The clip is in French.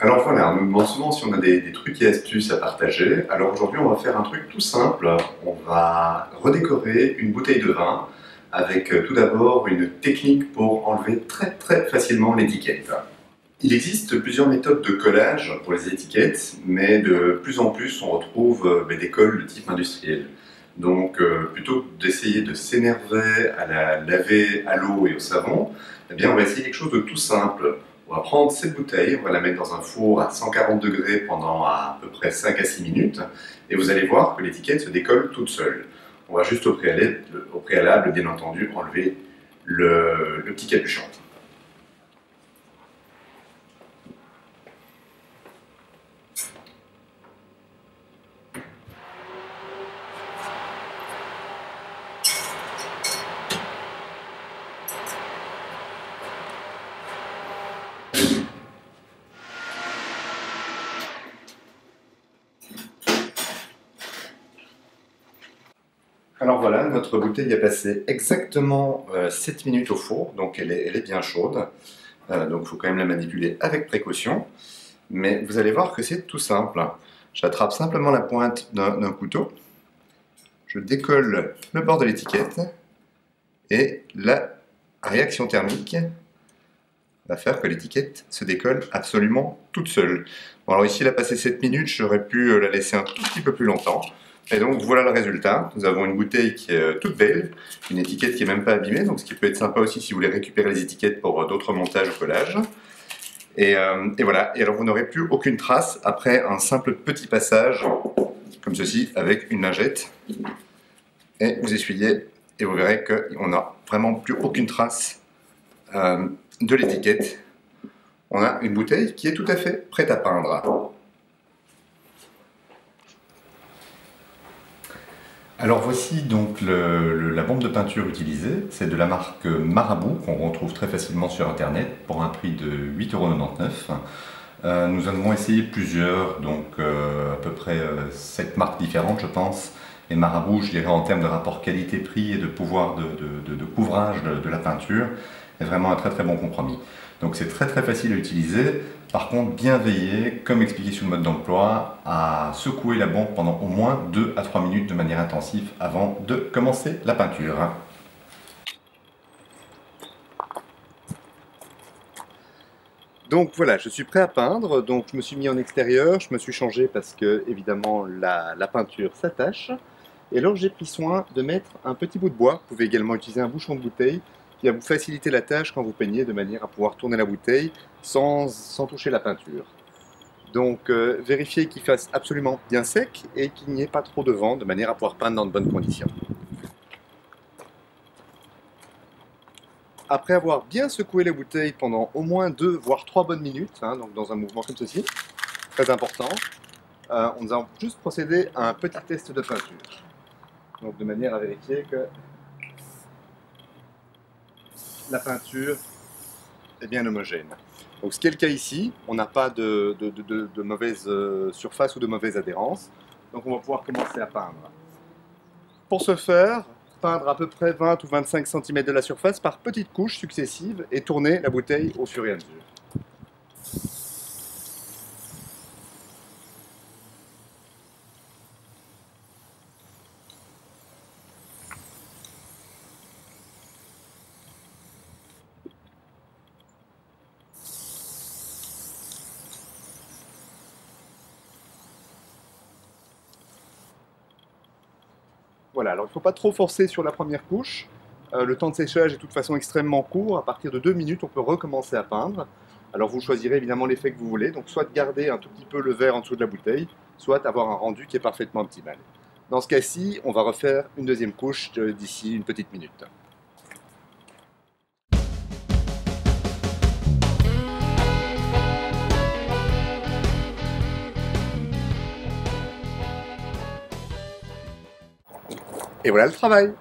Alors voilà, on nous demande souvent si on a des trucs et astuces à partager. Alors aujourd'hui, on va faire un truc tout simple. On va redécorer une bouteille de vin avec tout d'abord une technique pour enlever très facilement l'étiquette. Il existe plusieurs méthodes de collage pour les étiquettes, mais de plus en plus on retrouve des colles de type industriel. Donc plutôt que d'essayer de s'énerver à la laver à l'eau et au savon, eh bien on va essayer quelque chose de tout simple. On va prendre cette bouteille, on va la mettre dans un four à 140 degrés pendant à peu près 5 à 6 minutes, et vous allez voir que l'étiquette se décolle toute seule. On va juste au préalable bien entendu, enlever le petit capuchon. Alors voilà, notre bouteille a passé exactement 7 minutes au four, donc elle est bien chaude. Donc il faut quand même la manipuler avec précaution. Mais vous allez voir que c'est tout simple. J'attrape simplement la pointe d'un couteau, je décolle le bord de l'étiquette, et la réaction thermique va faire que l'étiquette se décolle absolument toute seule. Bon, alors ici, elle a passé 7 minutes, j'aurais pu la laisser un tout petit peu plus longtemps. Et donc voilà le résultat. Nous avons une bouteille qui est toute belle, une étiquette qui n'est même pas abîmée, donc ce qui peut être sympa aussi si vous voulez récupérer les étiquettes pour d'autres montages au collage. Et voilà, et alors vous n'aurez plus aucune trace après un simple petit passage, comme ceci, avec une lingette. Et vous essuyez, et vous verrez qu'on n'a vraiment plus aucune trace de l'étiquette. On a une bouteille qui est tout à fait prête à peindre. Alors voici donc la bombe de peinture utilisée, c'est de la marque Marabout qu'on retrouve très facilement sur internet pour un prix de 8,99 €. Nous en avons essayé plusieurs, donc à peu près 7 marques différentes je pense, et Marabout je dirais en termes de rapport qualité-prix et de pouvoir de couvrage de la peinture est vraiment un très bon compromis. Donc c'est très facile à utiliser. Par contre, bien veiller, comme expliqué sur le mode d'emploi, à secouer la bombe pendant au moins 2 à 3 minutes de manière intensive avant de commencer la peinture. Donc voilà, je suis prêt à peindre, donc je me suis mis en extérieur, je me suis changé parce que évidemment la peinture s'attache. Et alors j'ai pris soin de mettre un petit bout de bois, vous pouvez également utiliser un bouchon de bouteille, qui va vous faciliter la tâche quand vous peignez de manière à pouvoir tourner la bouteille sans toucher la peinture. Donc vérifiez qu'il fasse absolument bien sec et qu'il n'y ait pas trop de vent de manière à pouvoir peindre dans de bonnes conditions. Après avoir bien secoué la bouteille pendant au moins 2 voire 3 bonnes minutes, donc dans un mouvement comme ceci, très important, on va juste procéder à un petit test de peinture. Donc de manière à vérifier que la peinture est bien homogène. Donc ce qui est le cas ici, on n'a pas de mauvaise surface ou de mauvaise adhérence. Donc on va pouvoir commencer à peindre. Pour ce faire, peindre à peu près 20 ou 25 cm de la surface par petites couches successives et tourner la bouteille au fur et à mesure. Voilà, alors il ne faut pas trop forcer sur la première couche. Le temps de séchage est de toute façon extrêmement court. À partir de 2 minutes, on peut recommencer à peindre. Alors vous choisirez évidemment l'effet que vous voulez. Donc soit garder un tout petit peu le verre en dessous de la bouteille, soit avoir un rendu qui est parfaitement optimal. Dans ce cas-ci, on va refaire une deuxième couche d'ici une petite minute. Et voilà le travail!